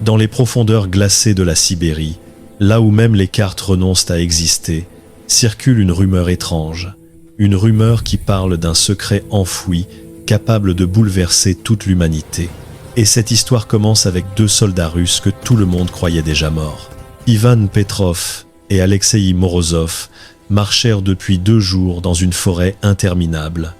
Dans les profondeurs glacées de la Sibérie, là où même les cartes renoncent à exister, circule une rumeur étrange. Une rumeur qui parle d'un secret enfoui, capable de bouleverser toute l'humanité. Et cette histoire commence avec 2 soldats russes que tout le monde croyait déjà morts. Ivan Petrov et Alexei Morozov marchèrent depuis 2 jours dans une forêt interminable.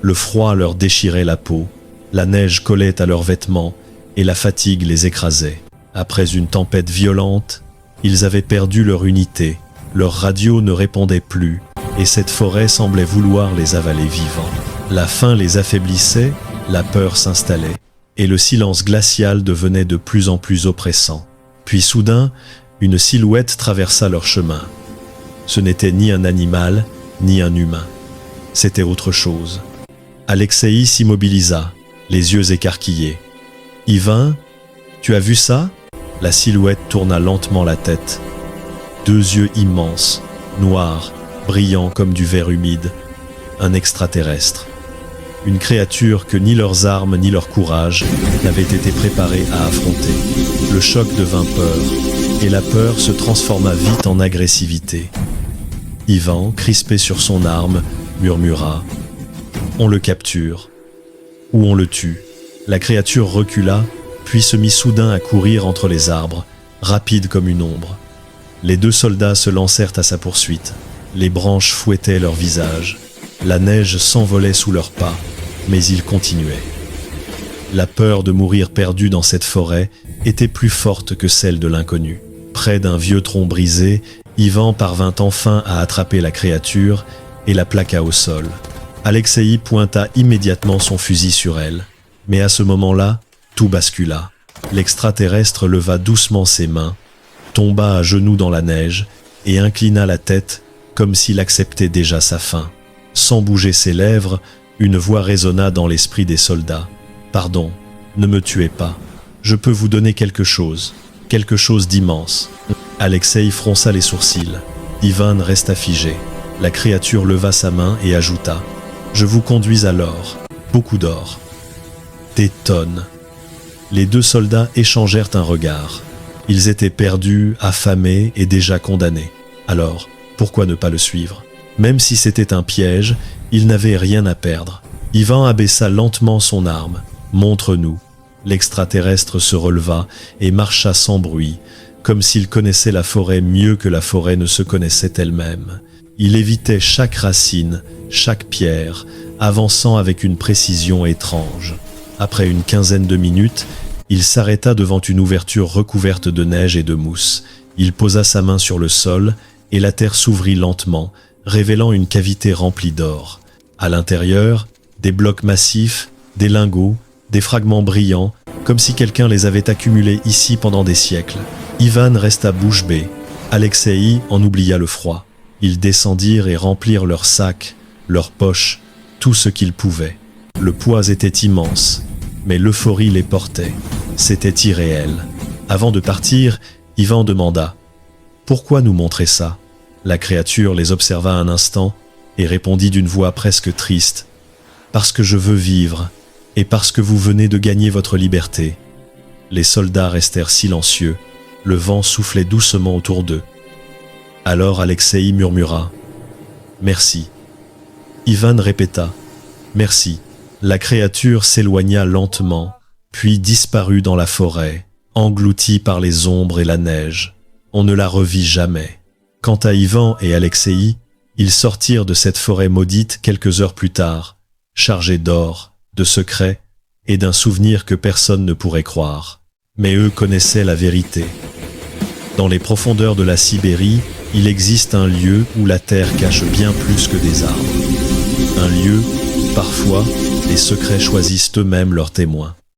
Le froid leur déchirait la peau, la neige collait à leurs vêtements et la fatigue les écrasait. Après une tempête violente, ils avaient perdu leur unité, leur radio ne répondait plus et cette forêt semblait vouloir les avaler vivants. La faim les affaiblissait, la peur s'installait et le silence glacial devenait de plus en plus oppressant. Puis soudain, une silhouette traversa leur chemin. Ce n'était ni un animal, ni un humain. C'était autre chose. Alexei s'immobilisa, les yeux écarquillés. « Ivan, tu as vu ça ?» La silhouette tourna lentement la tête. 2 yeux immenses, noirs, brillants comme du verre humide. Un extraterrestre. Une créature que ni leurs armes ni leur courage n'avaient été préparés à affronter. Le choc devint peur, et la peur se transforma vite en agressivité. Ivan, crispé sur son arme, murmura « On le capture, ou on le tue ». La créature recula, puis se mit soudain à courir entre les arbres, rapide comme une ombre. Les 2 soldats se lancèrent à sa poursuite. Les branches fouettaient leurs visages. La neige s'envolait sous leurs pas, mais ils continuaient. La peur de mourir perdu dans cette forêt était plus forte que celle de l'inconnu. Près d'un vieux tronc brisé, Ivan parvint enfin à attraper la créature et la plaqua au sol. Alexei pointa immédiatement son fusil sur elle. Mais à ce moment-là, tout bascula. L'extraterrestre leva doucement ses mains, tomba à genoux dans la neige et inclina la tête comme s'il acceptait déjà sa fin. Sans bouger ses lèvres, une voix résonna dans l'esprit des soldats. « Pardon, ne me tuez pas. Je peux vous donner quelque chose d'immense. » Alexei fronça les sourcils. Ivan resta figé. La créature leva sa main et ajouta « Je vous conduis à l'or, beaucoup d'or. » Des tonnes. Les 2 soldats échangèrent un regard. Ils étaient perdus, affamés et déjà condamnés. Alors, pourquoi ne pas le suivre? Même si c'était un piège, ils n'avaient rien à perdre. Ivan abaissa lentement son arme. « Montre-nous ». L'extraterrestre se releva et marcha sans bruit, comme s'il connaissait la forêt mieux que la forêt ne se connaissait elle-même. Il évitait chaque racine, chaque pierre, avançant avec une précision étrange. Après une quinzaine de minutes, il s'arrêta devant une ouverture recouverte de neige et de mousse. Il posa sa main sur le sol et la terre s'ouvrit lentement, révélant une cavité remplie d'or. À l'intérieur, des blocs massifs, des lingots, des fragments brillants, comme si quelqu'un les avait accumulés ici pendant des siècles. Ivan resta bouche bée. Alexei en oublia le froid. Ils descendirent et remplirent leurs sacs, leurs poches, tout ce qu'ils pouvaient. Le poids était immense, mais l'euphorie les portait. C'était irréel. Avant de partir, Ivan demanda « Pourquoi nous montrer ça ?» La créature les observa un instant et répondit d'une voix presque triste « Parce que je veux vivre, et parce que vous venez de gagner votre liberté. » Les soldats restèrent silencieux, le vent soufflait doucement autour d'eux. Alors Alexei murmura « Merci ». Ivan répéta « Merci ». La créature s'éloigna lentement, puis disparut dans la forêt, engloutie par les ombres et la neige. On ne la revit jamais. Quant à Ivan et Alexei, ils sortirent de cette forêt maudite quelques heures plus tard, chargés d'or, de secrets et d'un souvenir que personne ne pourrait croire. Mais eux connaissaient la vérité. Dans les profondeurs de la Sibérie, il existe un lieu où la terre cache bien plus que des arbres. Un lieu où, parfois, les secrets choisissent eux-mêmes leurs témoins.